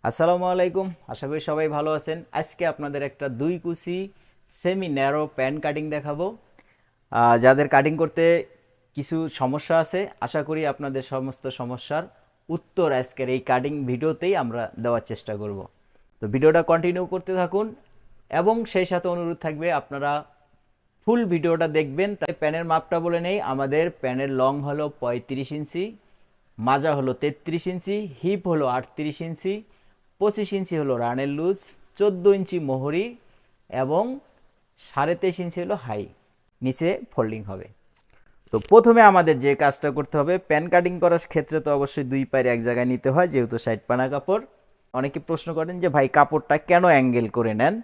আসসালামু আলাইকুম, আশা করি সবাই ভালো আছেন। আজকে আপনাদের একটা দুই কুচি সেমি ন্যারো প্যান কাটিং দেখাবো। যাদের কাটিং করতে কিছু সমস্যা আছে, আশা করি আপনাদের সমস্ত সমস্যার উত্তর আজকের এই কাটিং ভিডিওতেই আমরা দেওয়ার চেষ্টা করব। তো ভিডিওটা কন্টিনিউ করতে থাকুন এবং সেই সাথে অনুরোধ থাকবে আপনারা ফুল ভিডিওটা দেখবেন। তাই প্যানের মাপটা বলে নেই, আমাদের প্যানের লং হলো 35 ইঞ্চি, মাজা হলো 33 ইঞ্চি, হিপ হলো 38 ইঞ্চি, 25 ইঞ্চি হলো রানের লুজ, 14 ইঞ্চি মোহরি এবং 23.5 ইঞ্চি হলো হাই, নিচে ফোল্ডিং হবে। তো প্রথমে আমাদের যে কাজটা করতে হবে, প্যান কাটিং করার ক্ষেত্রে তো অবশ্যই দুই পায়ের এক জায়গায় নিতে হয়, যেহেতু সাইড পানা কাপড়। অনেকে প্রশ্ন করেন যে ভাই কাপড়টা কেন অ্যাঙ্গেল করে নেন।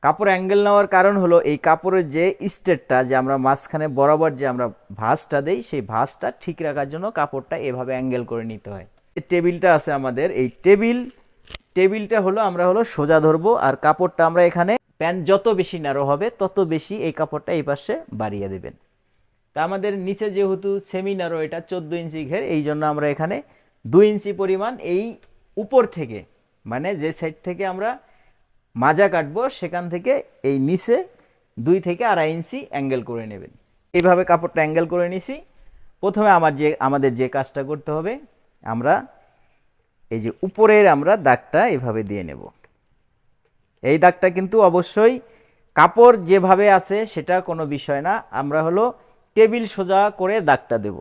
কাপড় অ্যাঙ্গেল নেওয়ার কারণ হলো এই কাপড়ের যে স্টেটটা, যে আমরা মাঝখানে বরাবর যে আমরা ভাঁজটা দেই, সেই ভাঁজটা ঠিক রাখার জন্য কাপড়টা এভাবে অ্যাঙ্গেল করে নিতে হয়। টেবিলটা আছে আমাদের, এই টেবিলটা হলো আমরা সোজা ধরবো, আর কাপড়টা আমরা এখানে প্যান্ট যত বেশি ন্যারো হবে তত বেশি এই কাপড়টা এই পাশে বাড়িয়ে দেবেন। তা আমাদের নিচে যেহেতু সেমি ন্যারো, এটা 14 ইঞ্চি ঘের, এই জন্য আমরা এখানে 2 ইঞ্চি পরিমাণ এই উপর থেকে, মানে যে সাইড থেকে আমরা মাজা কাটবো সেখান থেকে এই নিচে 2 থেকে 2.5 ইঞ্চি অ্যাঙ্গেল করে নেবেন। এইভাবে কাপড়টা অ্যাঙ্গেল করে নিছি। প্রথমে আমাদের যে কাজটা করতে হবে, আমরা এই যে উপরের আমরা দাগটা এভাবে দিয়ে নেব। এই দাগটা কিন্তু অবশ্যই কাপড় যেভাবে আছে সেটা কোনো বিষয় না, আমরা টেবিল সোজা করে দাগটা দেব।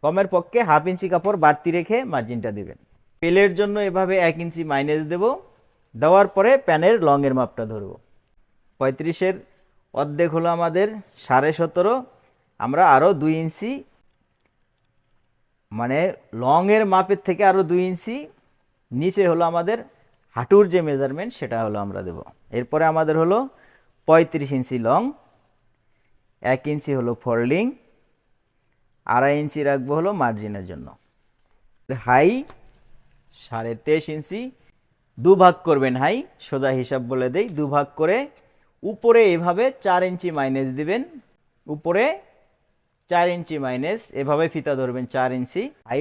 কমের পক্ষে 1/2 ইঞ্চি কাপড় বাড়তি রেখে মার্জিনটা দেবেন। পেলের জন্য এভাবে 1 ইঞ্চি মাইনাস দেব। দেওয়ার পরে প্যানের লংয়ের মাপটা ধরব। 35-এর অর্ধেক হলো আমাদের 17.5, আমরা আরও 2 ইঞ্চি, মানে লংয়ের মাপের থেকে আরও 2 ইঞ্চি নিচে হলো আমাদের হাঁটুর যে মেজারমেন্ট সেটা আমরা দেব। এরপরে আমাদের 35 ইঞ্চি লং, 1 ইঞ্চি ফোল্ডিং, 2.5 ইঞ্চি রাখবো মার্জিনের জন্য। হাই 23.5 ইঞ্চি, দুভাগ করবেন হাই, সোজা হিসাব বলে দেই, দুভাগ করে উপরে এভাবে 4 ইঞ্চি মাইনাস দিবেন। উপরে 4 ইঞ্চি মাইনাস, এভাবে ফিতা ধরবেন 4 ইঞ্চি। হাই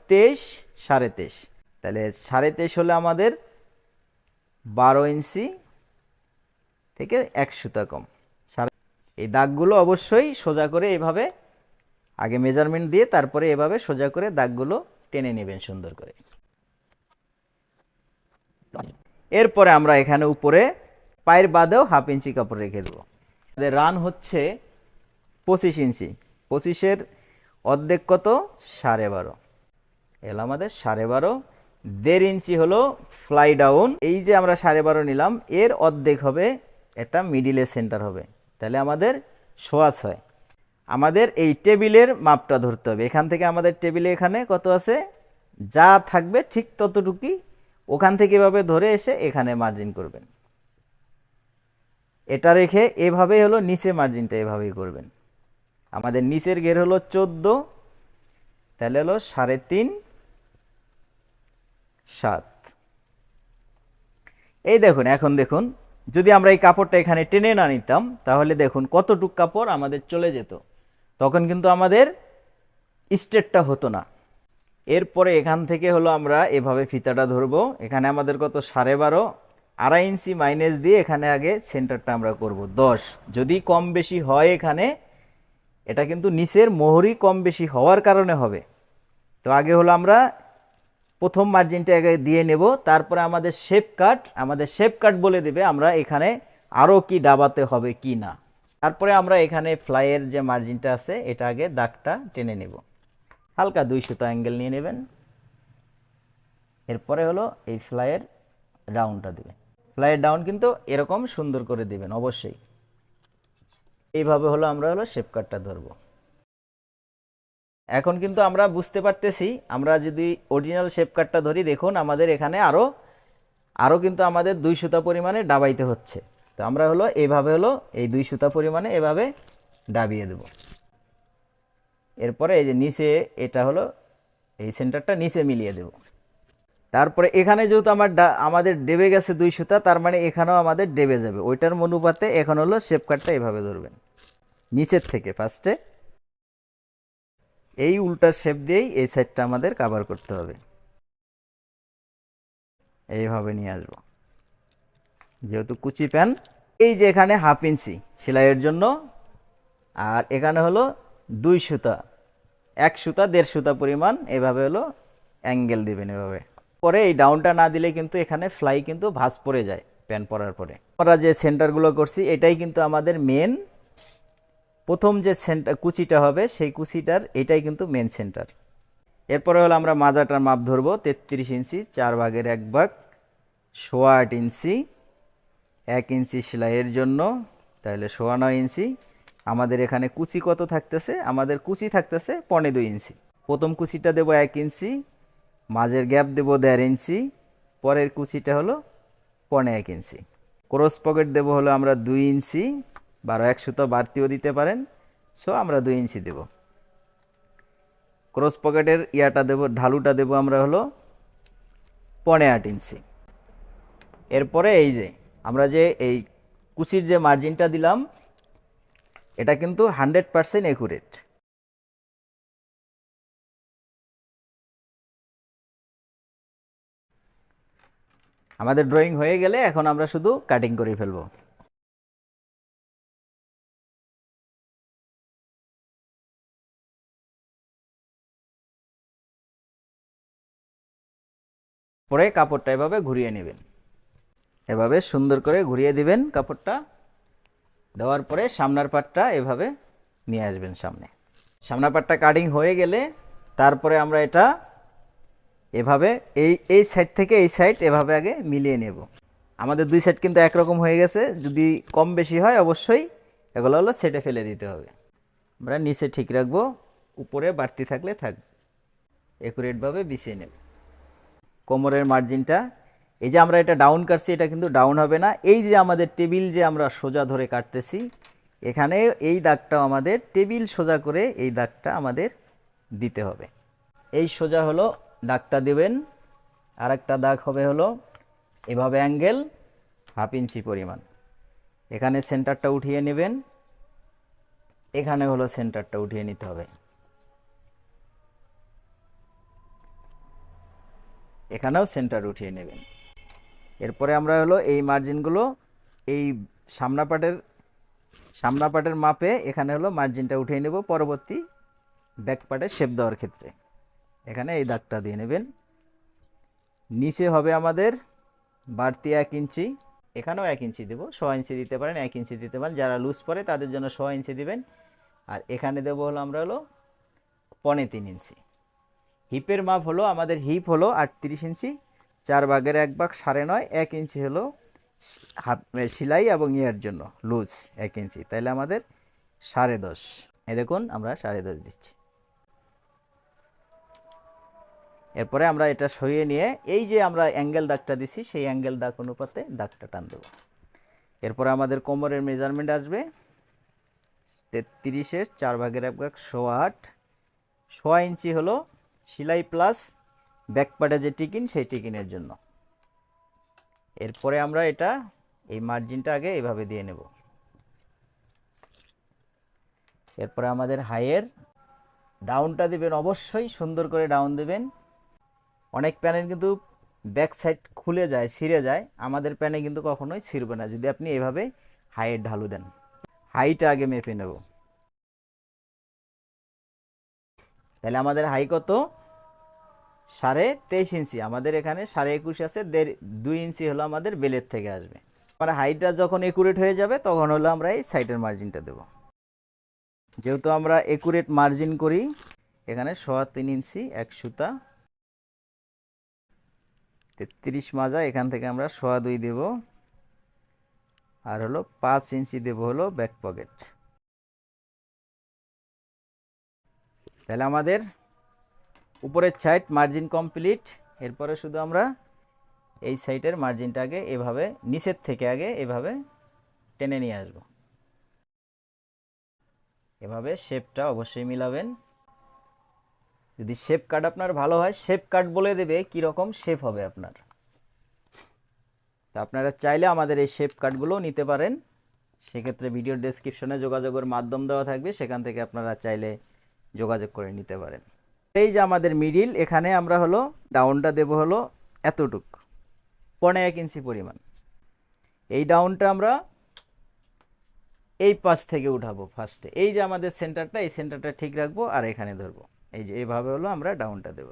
23, 23.5, তাহলে 23.5 হলে আমাদের 12 ইঞ্চি থেকে 1 সুতা কম। এই দাগগুলো অবশ্যই সোজা করে এভাবে আগে মেজারমেন্ট দিয়ে তারপরে এভাবে সোজা করে দাগগুলো টেনে নেবেন সুন্দর করে। এরপরে আমরা এখানে উপরে পায়ের বাদেও 1/2 ইঞ্চি কাপড় রেখে দেবো। রান হচ্ছে 25 ইঞ্চি, 25-এর অর্ধেক কত 12.5, এলো আমাদের 12.5। 1.5 ইঞ্চি ফ্লাই ডাউন, এই যে আমরা 12.5 নিলাম এর অর্ধেক হবে এটা মিডিলে সেন্টার হবে, তাহলে আমাদের 6.5। আমাদের এই টেবিলের মাপটা ধরতে হবে। এখান থেকে আমাদের টেবিলে এখানে কত আছে, যা থাকবে ঠিক ততটুকুই ওখান থেকে এভাবে ধরে এসে এখানে মার্জিন করবেন। এটা রেখে এভাবে নিচে মার্জিনটা এভাবেই করবেন। আমাদের নিচের ঘের 14, তাহলে 3.5, 7। এই দেখুন, এখন দেখুন যদি আমরা এই কাপড়টা এখানে টেনে না নিতাম তাহলে দেখুন কতটুক কাপড় আমাদের চলে যেত, তখন কিন্তু আমাদের স্ট্রেটটা হতো না। এরপরে এখান থেকে আমরা এভাবে ফিতাটা ধরবো। এখানে আমাদের কত 12.5, 2.5 ইঞ্চি মাইনাস দিয়ে এখানে আগে সেন্টারটা আমরা করব 10। যদি কম বেশি হয় এখানে, এটা কিন্তু নিচের মোহরি কম বেশি হওয়ার কারণে হবে। তো আগে আমরা প্রথম মার্জিনটা আগে দিয়ে নেব, তারপরে আমাদের শেপ কাট বলে দেবে আমরা এখানে আরও কি দাবাতে হবে কি না। তারপরে আমরা এখানে ফ্লাইয়ের যে মার্জিনটা আছে এটা আগে দাগটা টেনে নেব, হালকা 2 সুতা অ্যাঙ্গেল নিয়ে নেবেন। এরপরে এই ফ্লাইয়ের ডাউনটা দেবেন। ফ্লাইয়ের ডাউন কিন্তু এরকম সুন্দর করে দিবেন অবশ্যই। এইভাবে আমরা শেপ কাটটা ধরবো। এখন কিন্তু আমরা বুঝতে পারতেছি, আমরা যদি অরিজিনাল শেপ কাটটা ধরি, দেখুন আমাদের এখানে আরও কিন্তু আমাদের 2 সুতা পরিমাণে ডাবাইতে হচ্ছে। তো আমরা এইভাবে এই 2 সুতা পরিমাণে এভাবে ডাবিয়ে দেব। এরপরে এই যে নিচে এটা এই সেন্টারটা নিচে মিলিয়ে দেব। তারপরে এখানে যেহেতু আমাদের ডেবে গেছে 2 সুতা, তার মানে এখানেও আমাদের ডেবে যাবে, ওইটার অনুপাতে এখন শেপ কাটটা এভাবে ধরবেন নিচের থেকে। ফার্স্টে এই উল্টা শেপ দিয়েই এই সাইডটা আমাদের কভার করতে হবে। এইভাবে নিয়ে আসবো, যেহেতু কুচি প্যান। এই যে এখানে 1/2 ইঞ্চি সেলাইয়ের জন্য, আর এখানে হলো 2 সুতা, 1 সুতা 1.5 সুতা পরিমাণ এভাবে হলো অ্যাঙ্গেল দিবেন এভাবে। পরে এই ডাউনটা না দিলে কিন্তু এখানে ফ্লাই কিন্তু ভাঁজ পড়ে যায় প্যান পরার পরে। আমরা যে সেন্টারগুলো করছি এটাই কিন্তু আমাদের মেন, প্রথম যে সেন্টার কুচিটা হবে সেই কুচিটার এটাই কিন্তু মেন সেন্টার। এরপরে হলো আমরা মাজাটার মাপ ধরবো 33 ইঞ্চি, 4/1 8.25 ইঞ্চি, 1 ইঞ্চি সেলাইয়ের জন্য, তাহলে 9.25 ইঞ্চি। আমাদের এখানে কুচি কত থাকতেছে, আমাদের কুচি থাকতেছে 2.25 ইঞ্চি। প্রথম কুচিটা দেবো 1 ইঞ্চি, মাঝের গ্যাপ দেবো 1.5 ইঞ্চি, পরের কুচিটা হলো 1.25 ইঞ্চি। ক্রস পকেট দেবো হলো আমরা 2 ইঞ্চি, 1 সুতো বাড়তিও দিতে পারেন, সো আমরা 2 ইঞ্চি দেব। ক্রস পকেটের ইয়াটা দেবো, ঢালুটা দেবো আমরা হলো 1.25 ইঞ্চি। এরপরে এই যে আমরা যে এই কুচির যে মার্জিনটা দিলাম এটা কিন্তু 100% একুরেট। আমাদের ড্রয়িং হয়ে গেলে এখন আমরা শুধু কাটিং করে ফেলবো। পরে কাপড়টা এভাবে ঘুরিয়ে নেবেন, এভাবে সুন্দর করে ঘুরিয়ে দিবেন কাপড়টা। দেওয়ার পরে সামনের পাটটা এভাবে নিয়ে আসবেন সামনে। সামনের পাটটা কাটিং হয়ে গেলে তারপরে আমরা এটা এভাবে এই সাইড থেকে এই সাইড এভাবে আগে মিলিয়ে নেব। আমাদের 2 সাইড কিন্তু একরকম হয়ে গেছে, যদি কম বেশি হয় অবশ্যই এগুলো হলো সেটে ফেলে দিতে হবে। আমরা নিচে ঠিক রাখবো, উপরে বাড়তি থাকলে থাক, একুরেটভাবে বিছিয়ে নেব। কোমরের মার্জিনটা এই যে আমরা এটা ডাউন কাটছি, এটা কিন্তু ডাউন হবে না। এই যে আমাদের টেবিল যে আমরা সোজা ধরে কাটতেছি, এখানে এই দাগটা আমাদের টেবিল সোজা করে এই দাগটা আমাদের দিতে হবে। এই সোজা হলো দাগটা দিবেন। আর একটা দাগ হবে হলো এভাবে অ্যাঙ্গেল 1/2 ইঞ্চি পরিমাণ, এখানে সেন্টারটা উঠিয়ে নেবেন, এখানে হলো সেন্টারটা উঠিয়ে নিতে হবে, এখানেও সেন্টার উঠিয়ে নেবেন। এরপরে আমরা হলো এই মার্জিনগুলো এই সামনা পার্টের মাপে এখানে হলো মার্জিনটা উঠিয়ে নেব পরবর্তী ব্যাক পার্টে শেপ দেওয়ার ক্ষেত্রে। এখানে এই দাগটা দিয়ে নেবেন। নিচে হবে আমাদের বাড়তি 1 ইঞ্চি, এখানেও 1 ইঞ্চি দেবো, 6 ইঞ্চি দিতে পারেন, 1 ইঞ্চি দিতে পারেন, যারা লুজ পরে তাদের জন্য 6 ইঞ্চি দিবেন। আর এখানে দেবো হলো আমরা হলো 3.25 ইঞ্চি। হিপের মাপ হলো আমাদের হিপ হলো 38 ইঞ্চি, 4/1 9.5, 1 ইঞ্চি হলো সেলাই এবং ইয়ের জন্য লুজ 1 ইঞ্চি, তাইলে আমাদের 10.5। এই দেখুন আমরা 10.5 দিচ্ছি। এরপরে আমরা এটা সরিয়ে নিয়ে এই যে আমরা অ্যাঙ্গেল দাগটা দিছি সেই অ্যাঙ্গেল দাগ অনুপাতে দাগটা টান দেব। এরপরে আমাদের কোমরের মেজারমেন্ট আসবে 33-এর 4/1 8.25, 6 ইঞ্চি হলো সেলাই প্লাস ব্যাক পার্টে যে টিকিন সেই টিকিনের জন্য। এরপরে আমরা এটা এই মার্জিনটা আগে এভাবে দিয়ে নেব। এরপরে আমাদের হাইয়ের ডাউনটা দিবেন, অবশ্যই সুন্দর করে ডাউন দিবেন। অনেক প্যানের কিন্তু ব্যাক সাইড খুলে যায়, ছিঁড়ে যায়, আমাদের প্যানে কিন্তু কখনোই ছিঁড়বে না যদি আপনি এভাবে হাইয়ের ঢালু দেন। হাইটা আগে মেপে নেব। তাহলে আমাদের হাই কত, 23.5 ইঞ্চি। আমাদের এখানে 21.5 আছে, 2 ইঞ্চি হলো আমাদের বেলের থেকে আসবে। মানে হাইটটা যখন একুরেট হয়ে যাবে তখন হলো আমরা এই সাইডের মার্জিনটা দেব। যেহেতু আমরা একুরেট মার্জিন করি, এখানে 3.25 ইঞ্চি 1 সুতা, 33 মাজা, এখান থেকে আমরা 2.25 দেব। আর হলো 5 ইঞ্চি দেব হলো ব্যাক পকেট। তাহলে আমাদের উপরের সাইড মার্জিন কমপ্লিট। এরপরে শুধু আমরা এই সাইডের মার্জিনটা আগে এভাবে নিচের থেকে আগে এভাবে টেনে নিয়ে আসব। এভাবে শেপটা অবশ্যই মিলাবেন। যদি শেপ কাট আপনার ভালো হয়, শেপ কাট বলে দেবে কি রকম শেপ হবে আপনার। তা আপনারা চাইলে আমাদের এই শেপ কাটগুলোও নিতে পারেন, সেক্ষেত্রে ভিডিওর ডেসক্রিপশনে যোগাযোগের মাধ্যম দেওয়া থাকবে, সেখান থেকে আপনারা চাইলে যোগাযোগ করে নিতে পারেন। এই যে আমাদের মিডিল, এখানে আমরা হলো ডাউনটা দেব হলো এতটুক, 1.5 ইঞ্চি পরিমাণ। এই ডাউনটা আমরা এই পাশ থেকে উঠাবো ফার্স্টে। এই যে আমাদের সেন্টারটা, এই সেন্টারটা ঠিক রাখবো আর এখানে ধরবো। এই যে এইভাবে হলো আমরা ডাউনটা দেব।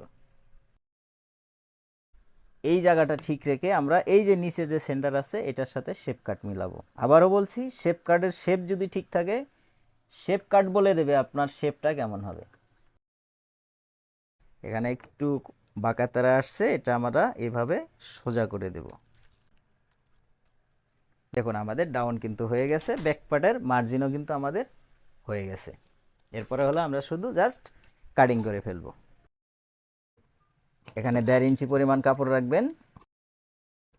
এই জায়গাটা ঠিক রেখে আমরা এই যে নিচের যে সেন্টার আছে এটার সাথে শেপ কাট মিলাবো। আবারও বলছি, শেপ কাটের শেপ যদি ঠিক থাকে, শেপ কাট বলে দেবে আপনার শেপটা কেমন হবে। এখানে একটু বাঁকা তারা আসছে, এটা আমরা এভাবে সোজা করে দেব। দেখুন আমাদের ডাউন কিন্তু হয়ে গেছে, ব্যাক পার্টের মার্জিনও কিন্তু আমাদের হয়ে গেছে। এরপরে হলো আমরা শুধু জাস্ট কাটিং করে ফেলবো। এখানে 1.5 ইঞ্চি পরিমাণ কাপড় রাখবেন।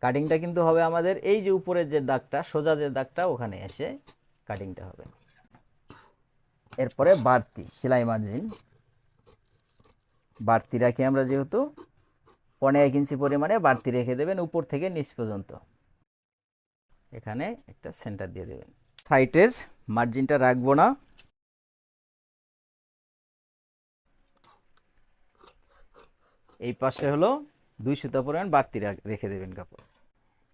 কাটিংটা কিন্তু হবে আমাদের এই যে উপরের যে দাগটা, সোজা যে দাগটা, ওখানে এসে কাটিংটা হবে। এরপরে বাড়তি সেলাই মার্জিন বাড়তি রাখি আমরা, যেহেতু 1.5 ইঞ্চি পরিমাণে বাড়তি রেখে দেবেন উপর থেকে নিচ পর্যন্ত। এখানে একটা সেন্টার দিয়ে দেবেন। সাইডের মার্জিনটা রাখবো না, এই পাশে হলো 2 সুতা পরিমাণ বাড়তি রেখে দেবেন কাপড়।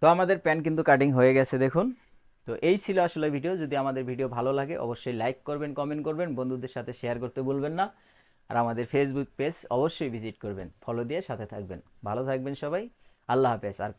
তো আমাদের প্যান্ট কিন্তু কাটিং হয়ে গেছে দেখুন। তো এই ছিল আসলে ভিডিও। যদি আমাদের ভিডিও ভালো লাগে অবশ্যই লাইক করবেন, কমেন্ট করবেন, বন্ধুদের সাথে শেয়ার করতে ভুলবেন না। আর আমাদের ফেসবুক পেজ অবশ্যই ভিজিট করবেন, ফলো দিয়ে সাথে থাকবেন। ভালো থাকবেন সবাই, আল্লাহ হাফেজ। আর